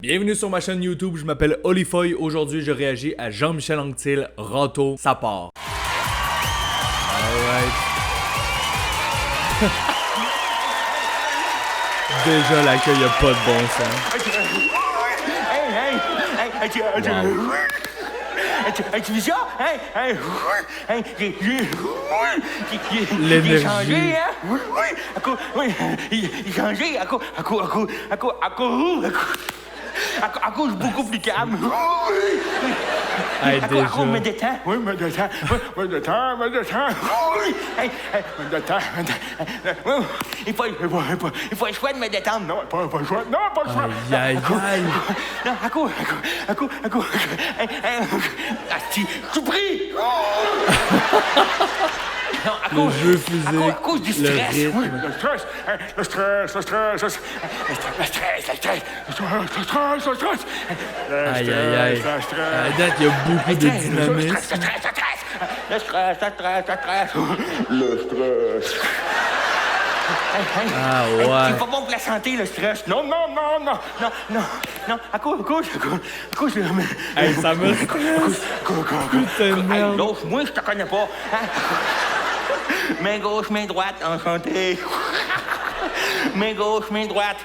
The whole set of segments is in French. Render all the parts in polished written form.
Bienvenue sur ma chaîne YouTube, je m'appelle Olifoy. Aujourd'hui, je réagis à Jean-Michel Anctil, Rato, ça part. Alright. Déjà, l'accueil a pas de bon sens. Tu vis ça? L'énergie. Il a changé, hein? Il a changé à cause beaucoup plus calme. Hey, déjà. À cause me détend. Oui, me détend. Il faut le choix de me détendre. Non, pas le choix. Non, pas le choix. Aïe, aïe. Non, à cause. Asti, je prie. Non, Le jeu physique, à cause du le stress. rythme. Oui, le stress. Aïe, aïe, aïe. À date, il y a beaucoup de dynamisme. Le stress. Ah ouais. C'est pas bon pour la santé, le stress. Non. À cause. Hey, ça me stresse. Putain de merde. Moi, je te connais pas. Main gauche, main droite, enchanté. Main gauche, main droite.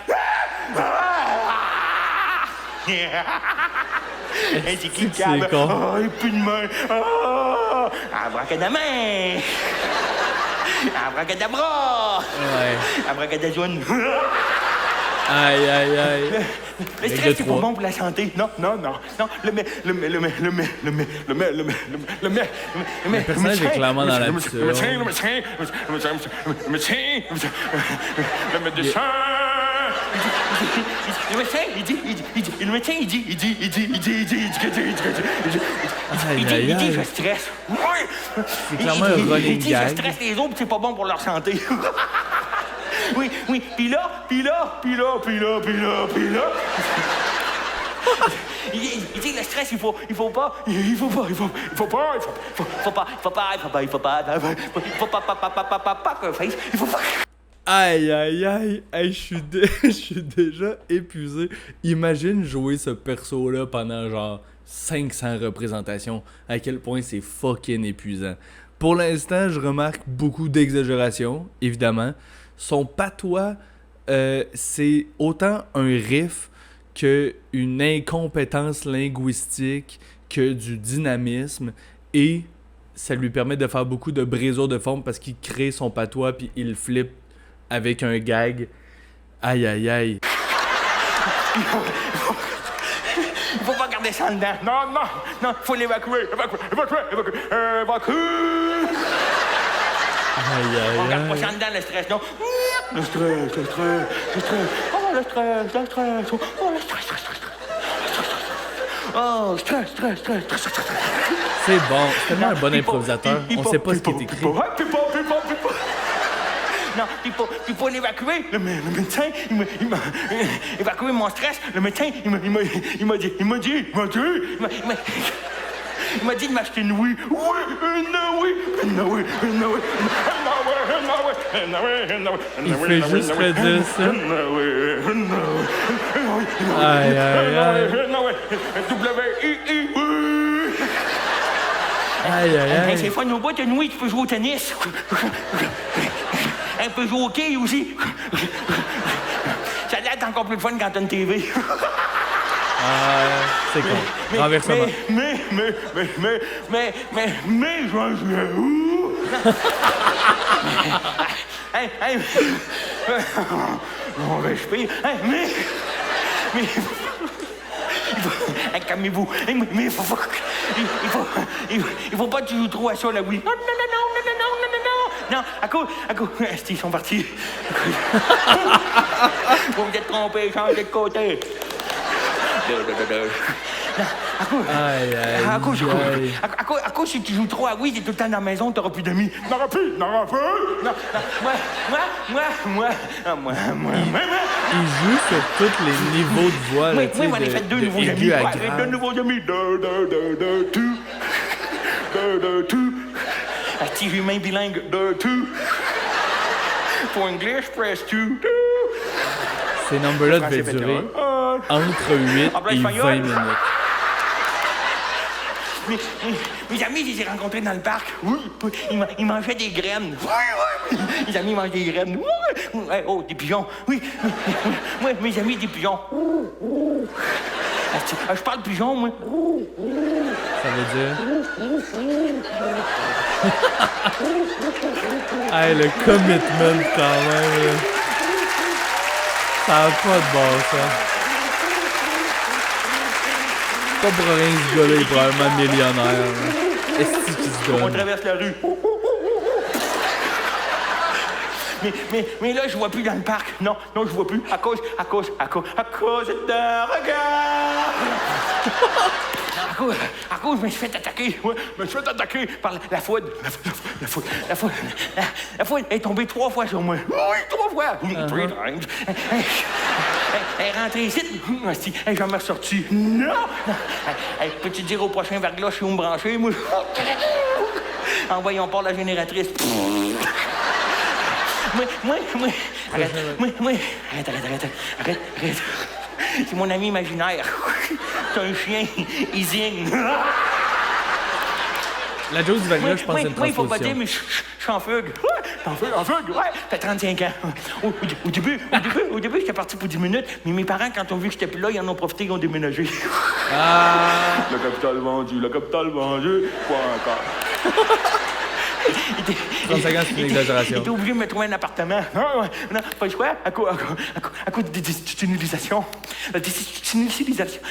Et c'est qui C'est con. Oh, et plus de main. Oh, abracadabra. Abracadabra. Ouais. Abracadazoune. Aïe, aïe, aïe. Le stress, c'est pas bon pour la santé. Non. Le personnage est clairement dans l'absurde. Le médecin. Le médecin, il dit, je stresse. C'est clairement un running Il dit, je gag. stresse les autres, c'est pas bon pour leur santé. Oui, pis là. Il dit le stress, il faut pas Aïe, aïe, aïe. Hey, je suis déjà épuisé. Imagine jouer ce perso-là pendant genre 500 représentations. À quel point c'est fucking épuisant. Pour l'instant, je remarque beaucoup d'exagération, évidemment. Son patois, c'est autant un riff que une incompétence linguistique, que du dynamisme. Et ça lui permet de faire beaucoup de brisures de forme parce qu'il crée son patois puis il flippe avec un gag. Aïe, aïe, aïe. Il faut pas garder ça en dedans. Non, faut l'évacuer. Évacue. Aïe, On aïe, garde pas ça en aïe. dedans, le stress, non? Le stress. Oh, le stress. Oh, stress. C'est bon, c'est tellement un bon improvisateur. On sait pas ce qui est écrit. Non, il faut l'évacuer. Le médecin, il m'a évacué mon stress. Le médecin, il m'a dit de m'acheter une Wii. Il fait juste redire ça. Aïe, aïe, aïe. Aïe, aïe, aïe. C'est fun au bout, une Wii, tu peux jouer au tennis. Un peu jouer au quai aussi. Ça a l'air encore plus fun quand t'as une TV. C'est con. Renversement. Mais, je vais jouer où? Hey, on respire. Mais, calmez-vous. Mais il faut pas que tu joues trop à ça, là, oui. Non, à cause. Ils sont partis. Vous vous êtes trompés, changez de côté. Aïe, aïe, aïe. À cause, si tu joues trop à oui, t'es tout le temps dans la maison, t'auras plus d'amis. N'auras plus. Non, moi. Il joue sur tous les niveaux de voix. Oui, Tu sais, on a fait deux nouveaux aigu amis. à Ouais, avec grave. deux nouveaux amis. Asti, j'ai main bilingue. For English, press 2. Ces numbers-là devaient durer entre 8 En plein et espagnol. 20 minutes. Mes amis, je les ai rencontrés dans le parc. Oui, ils mangeaient des graines. Oui. Mes amis mangent des graines. Oui. Oh, des pigeons. Oui. Oui, mes amis, des pigeons. Je parle pigeon, moi. Ça veut dire... Hey, le commitment, quand même, là. Ça n'a pas de bon sens. Pas pour rien, ce gars-là, il est probablement millionnaire. Est-ce qu'il se On donne? traverse la rue. Mais là, je vois plus dans le parc. Non, je vois plus. À cause d'un regard. À cause, je me suis fait attaquer. Ouais, je me suis fait attaquer par la foudre. La foudre est tombée 3 fois sur moi. Oui, 3 fois. Three times. Elle est rentrée ici. Elle est jamais ressortie. Non. Peux-tu dire au prochain verglas, je suis où me brancher, moi? Envoyons pas la génératrice. Arrête. C'est mon ami imaginaire. C'est un chien, il zigne. La joke du verglas, je pense que c'est une Moi, il faut pas dire, transposition. mais je suis en fugue. En fugue, ouais. Ça fait 35 ans. Au début, j'étais parti pour 10 minutes, mais mes parents, quand ont vu que j'étais plus là, ils en ont profité, ils ont déménagé. Ah! Le capital vendu, quoi encore? 35 ans, c'est une exagération. Il était obligé de me trouver un appartement. Non, pas le choix. À cause de déstitutionnalisation. La déstitutionnalisation.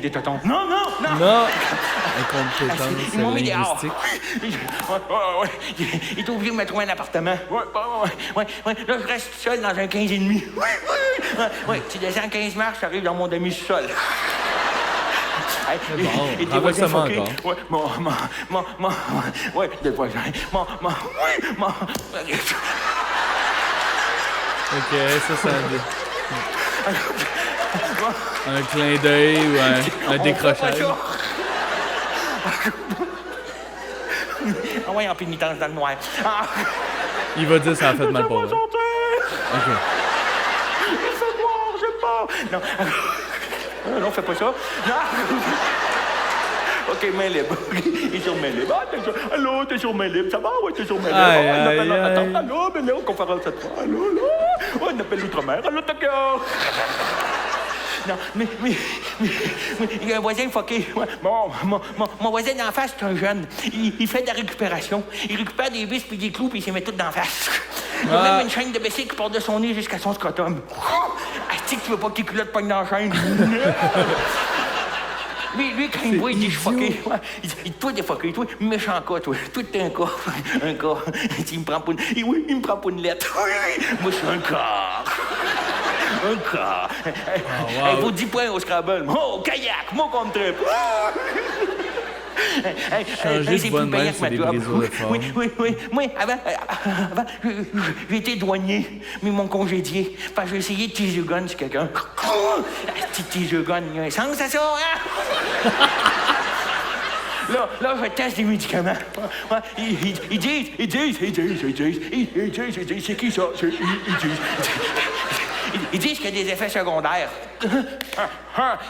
Des tontons. Non. Non! Incompétence Ils m'ont mis dehors. linguistique. Il était obligé de me trouver un appartement. Ouais. Là, je reste seul dans un 15 et demi. Ouais. Tu descends 15 marches, tu arrives dans mon demi-sol. C'est bon, renversement encore. Ouais, des fois, Ok, ça un clin d'œil ou un décrochage. Ah ouais, en pénitence dans le noir. Il va dire ça a fait mal pour moi. Ok. Il fait noir, j'aime pas. Non, fais pas ça. Non. OK, main libre. Il est sur main libre. Allô, t'es sur main libre. Ça va? Ouais, t'es sur main libre. Aïe. Allô, mais là, conférence cette fois. Allô, là. On appelle l'outre-mer. Allô, Tokyo. Non, mais il y a un voisin fucké. Ouais. Mon voisin d'en face, c'est un jeune. Il fait de la récupération. Il récupère des vis puis des clous puis il s'y met tout d'en face. Il a même une chaîne de bicycle qui part de son nez jusqu'à son scrotum. Asti que tu veux pas que tes culottes pognent dans la chaîne. Lui, quand il me voit, il dit je suis fucké. Ouais. Il dit, toi, t'es fucké, toi, méchant cas, toi. Toi, t'es un cas. Un cas. Il me prend pour une... Oui, il me prend pour une lettre. Moi, je suis un cas. Un cas. Il vaut 10 points au Scrabble. Au kayak, mon contre-trip. Changer de voix de même, c'est des brisures de forme. Oui. Moi, avant, j'ai été douanier, mais ils m'ont congédié. Parce que j'ai essayé de teaser gun sur quelqu'un. Petit teaser gun, il y a un sens à ça, hein? Là, je teste des médicaments. Ils disent, c'est qui ça? Ils disent qu'il y a des effets secondaires.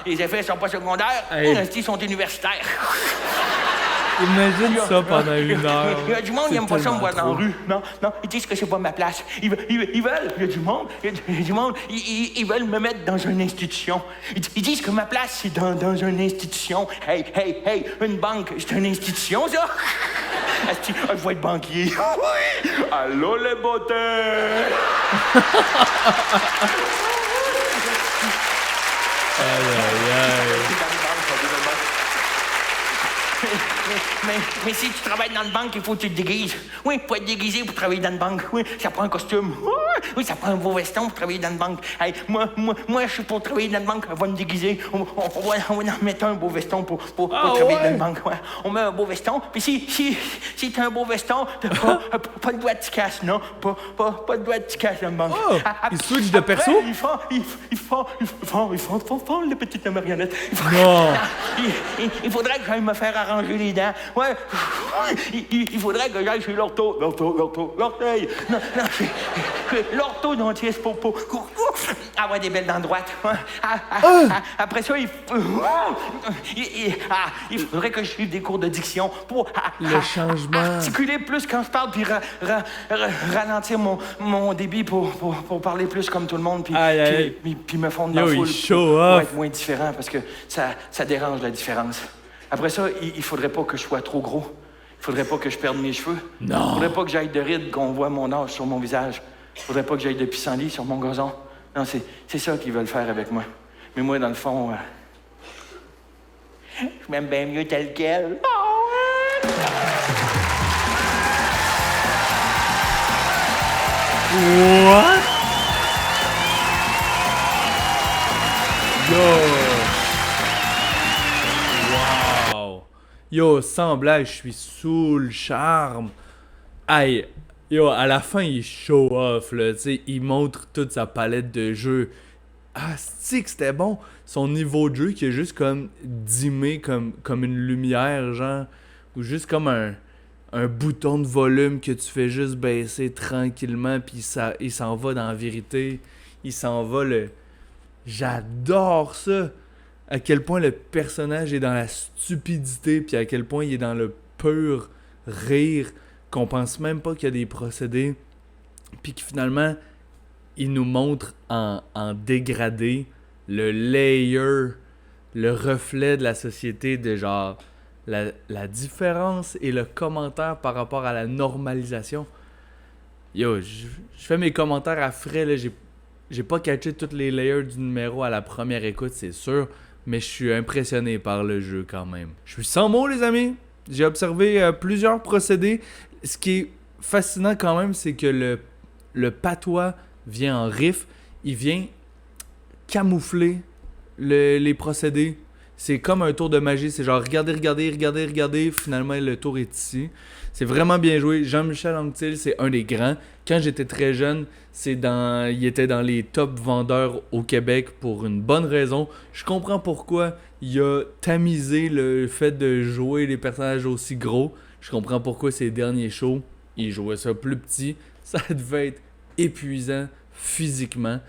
Les effets sont pas secondaires, ils sont universitaires. Imagine ça pendant une heure. Il y a du monde qui n'aime pas ça me voir dans la rue. Non, ils disent que c'est pas ma place. Ils veulent, il y a du monde, ils veulent me mettre dans une institution. Ils disent que ma place, c'est dans une institution. Hey, une banque, c'est une institution, ça? Je vais être banquier. Oui! Allô, les beautés! Aïe. Mais si tu travailles dans une banque, il faut que tu te déguises. Oui, faut être déguisé pour travailler dans une banque. Oui, ça prend un costume. Oui, ça prend un beau veston pour travailler dans une banque. Hey, moi, je suis pour travailler dans une banque. On va me déguiser. On va en mettre un beau veston pour travailler dans une banque. Ouais. On met un beau veston. Puis si t'as un beau veston, t'as pas de doigt de casse, non? Pas de doigt de casse dans une banque. Oh, il switch de perso? Ils font le petit marionnette. Non. Il faudrait que j'aille me faire arranger les dents. Ouais. Il faudrait que j'aille chez l'orteil. Non, l'orthodontiste pour avoir des belles dents droites. Après ça, il faudrait que je suive des cours de diction pour Le changement. articuler plus quand je parle, puis ralentir mon débit pour parler plus comme tout le monde, puis Aïe, aïe. puis me fondre dans la Yo, foule il show pour off. être moins différent, parce que ça dérange la différence. Après ça, il faudrait pas que je sois trop gros. Il faudrait pas que je perde mes cheveux. Non. Il faudrait pas que j'aille de rides, qu'on voit mon âge sur mon visage. Il faudrait pas que j'aille de pissenlit sur mon gazon. Non, c'est ça qu'ils veulent faire avec moi. Mais moi, dans le fond, je m'aime bien mieux tel quel. What? Yo! Wow! Yo, sans blague, je suis sous le charme. Aïe! Yo, à la fin, il show off, là, tu sais, il montre toute sa palette de jeux. Ah, c'est que c'était bon! Son niveau de jeu qui est juste comme dimmé comme une lumière, genre, ou juste comme un bouton de volume que tu fais juste baisser tranquillement, puis il s'en va dans la vérité. Il s'en va le... J'adore ça! À quel point le personnage est dans la stupidité, puis à quel point il est dans le pur rire, qu'on pense même pas qu'il y a des procédés, puis que finalement, il nous montre en dégradé le layer, le reflet de la société, de genre la différence et le commentaire par rapport à la normalisation. Yo, je fais mes commentaires à frais, là, j'ai pas catché toutes les layers du numéro à la première écoute, c'est sûr, mais je suis impressionné par le jeu quand même. Je suis sans mots, les amis. J'ai observé plusieurs procédés. Ce qui est fascinant quand même, c'est que le patois vient en riff. Il vient camoufler les procédés. C'est comme un tour de magie. C'est genre regardez. Finalement, le tour est ici. C'est vraiment bien joué. Jean-Michel Anctil, c'est un des grands. Quand j'étais très jeune, il était dans les top vendeurs au Québec pour une bonne raison. Je comprends pourquoi il a tamisé le fait de jouer les personnages aussi gros. Je comprends pourquoi ces derniers shows, il jouait ça plus petit. Ça devait être épuisant physiquement.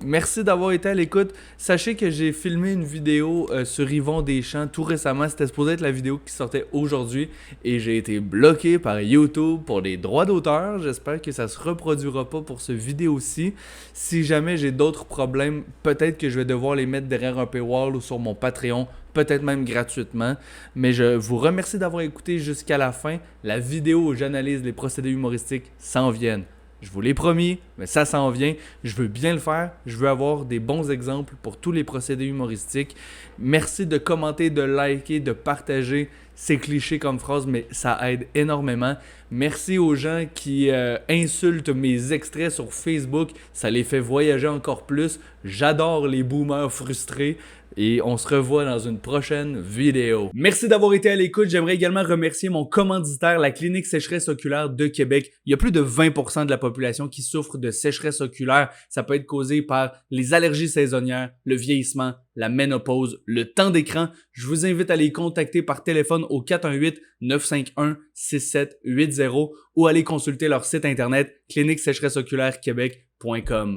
Merci d'avoir été à l'écoute. Sachez que j'ai filmé une vidéo sur Yvon Deschamps tout récemment. C'était supposé être la vidéo qui sortait aujourd'hui et j'ai été bloqué par YouTube pour les droits d'auteur. J'espère que ça se reproduira pas pour ce vidéo-ci. Si jamais j'ai d'autres problèmes, peut-être que je vais devoir les mettre derrière un paywall ou sur mon Patreon, peut-être même gratuitement. Mais je vous remercie d'avoir écouté jusqu'à la fin. La vidéo où j'analyse les procédés humoristiques s'en viennent. Je vous l'ai promis, mais ça s'en vient. Je veux bien le faire. Je veux avoir des bons exemples pour tous les procédés humoristiques. Merci de commenter, de liker, de partager. C'est cliché comme phrase, mais ça aide énormément. Merci aux gens qui insultent mes extraits sur Facebook. Ça les fait voyager encore plus. J'adore les boomers frustrés. Et on se revoit dans une prochaine vidéo. Merci d'avoir été à l'écoute. J'aimerais également remercier mon commanditaire, la Clinique Sécheresse Oculaire de Québec. Il y a plus de 20% de la population qui souffre de sécheresse oculaire. Ça peut être causé par les allergies saisonnières, le vieillissement, la ménopause, le temps d'écran. Je vous invite à les contacter par téléphone au 418-951-6780 ou aller consulter leur site internet cliniquesécheresseoculaire-québec.com.